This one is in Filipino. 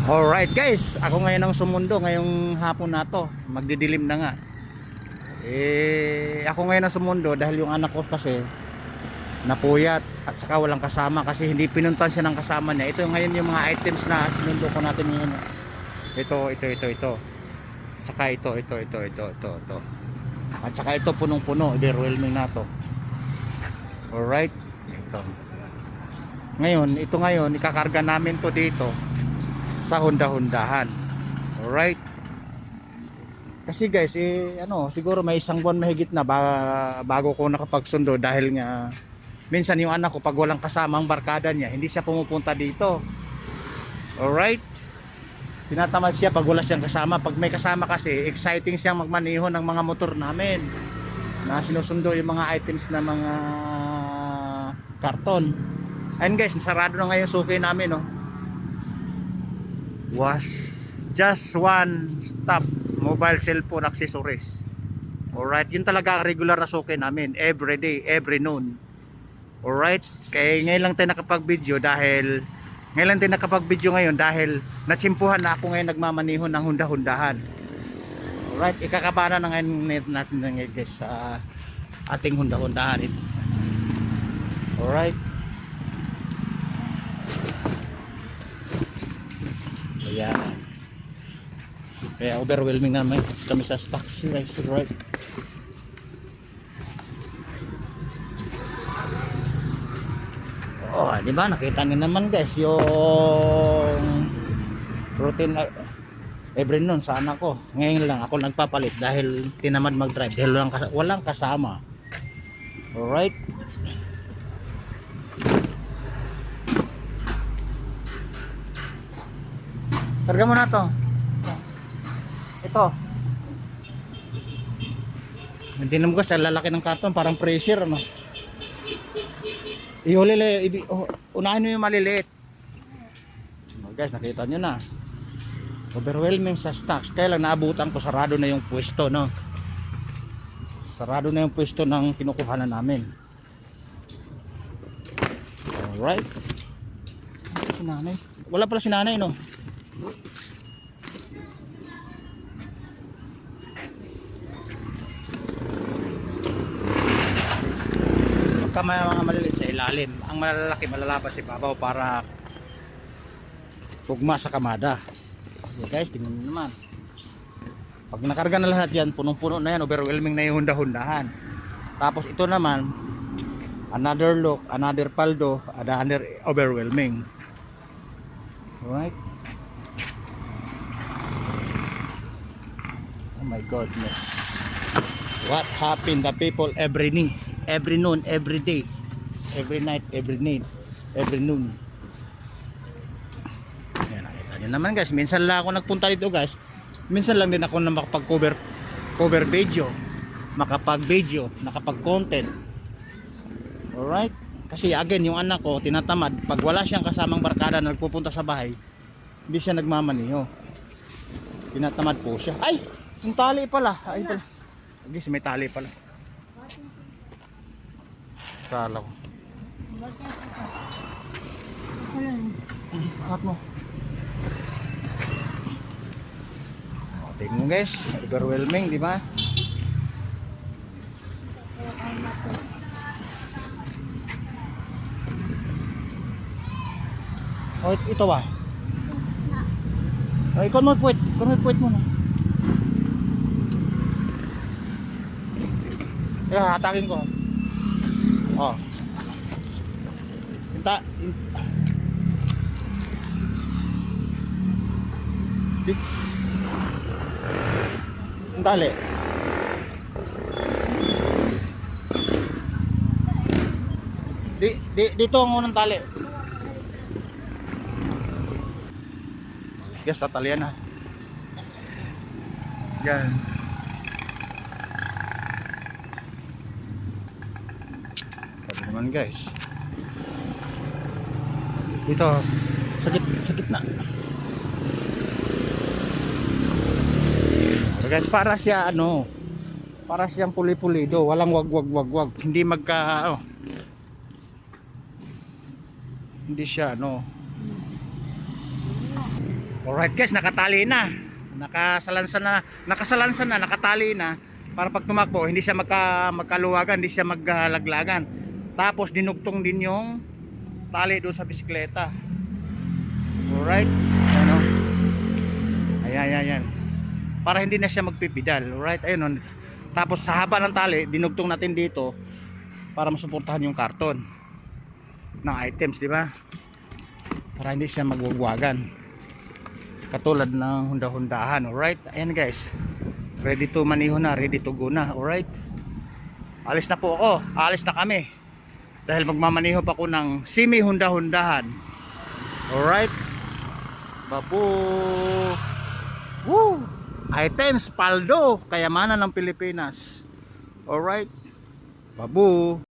Alright guys, ako ngayon ang sumundo ngayong hapon na to. Magdidilim na nga. Ako ngayon ang sumundo dahil yung anak ko kasi napuyat at saka walang kasama kasi hindi pinuntan siya ng kasama niya. Ito ngayon yung mga items na sinundo ko natin ngayon. Ito. Tsaka ito. At saka ito punong-puno, overwhelming na to. Alright. Ito. Ngayon, ikakarga namin to dito sa Honda-Hondahan. Alright. Kasi guys, siguro may isang buwan mahigit na bago ko nakapagsundo dahil nga minsan yung anak ko pag walang kasama ang barkada niya, hindi siya pumupunta dito. Alright. Tinatamad siya pag wala siyang kasama. Pag may kasama kasi, exciting siyang magmaneho ng mga motor namin na sinusundo yung mga items na mga karton. Ayun guys, sarado na ngayon suki namin, no. Was just one stop mobile cellphone accessories. Alright, yun talaga ang regular na suki namin, every day, every noon. Alright, kaya ngayon lang tayo nakapag-video dahil dahil natsimpuhan na ako ngayon nagmamanihon ng Honda-Hondahan. Alright, ikakabana na ngayon natin guys sa ating Honda-Hondahan. Alright. Ayan. Kaya overwhelming naman kami sa stocks guys, right? Oh, di ba? Nakita niyo naman guys yung routine every noon sa anak ko. Ngayon lang ako nagpapalit dahil tinamad mag-drive dahil walang kasama. Alright. Karga mo na to. Ito. Hindi naman kasi lalaki ng karton, parang pressure, ano. Unahin mo yung maliliit. Guys, nakita nyo na. Overwhelming sa stocks. Kaya lang naabutan ko, sarado na yung pwesto, no. Sarado na yung pwesto ng kinukuhanan namin. Alright. Si nanay. Wala pala si nanay, no. Mga maliliit sa ilalim, ang malalaki malalabas sa ibabaw para tugma sa kamada. Okay guys, tingnan nyo naman. Pag nakarga na lahat yan, punong-puno na yan, overwhelming na yung Honda-Hondahan. Tapos ito naman, another look, another paldo, another overwhelming. Alright. Oh my goodness. What happened the people every noon, every day, every night, every noon. Ayan, nakita nyo naman guys. Minsan lang ako nagpunta dito guys. Minsan lang din ako na makapag-cover video, makapag-video, nakapag-content. Alright. Kasi again, yung anak ko, tinatamad. Pag wala siyang kasamang barkada na nagpupunta sa bahay, hindi siya nagmamaniho. Tinatamad po siya. Ay! Yung tali pala. Ay pala. Guys, may tali pala. Kala ko. Angat mo. Tingnan mo guys, overwhelming, di ba? Oh, ito ba? Ay, ikon mo puwit mo na. Kaya hatakin ko. Oh. Yung tali. Dito ang unang tali. Guys, tatalian na. Yan. Sabi naman guys. Dito, sakit na. Guys, para siyang puli-pulido, walang wag, hindi hindi siya Alright guys, nakatali na. Nakasalansan na, nakatali na para pag tumakbo hindi siya magkaluwagan, hindi siya maglalaglagan. Tapos dinugtong din yung tali doon sa bisikleta. Alright. Ano? Ayan. Para hindi na siya magpipidal. Alright, ayun. Tapos sa haba ng tali, dinugtong natin dito para masuportahan yung karton ng items, di ba? Para hindi siya magwagwagan. Katulad ng hunda-hundahan. Alright, ayan guys. Ready to maniho na, ready to go na. Alright. Alis na po ako. Alis na kami. Dahil magmamaniho pa ako ng semi hunda-hundahan. Alright. Babu. Woo! Items, paldo, kayamanan ng Pilipinas. Alright. Babu.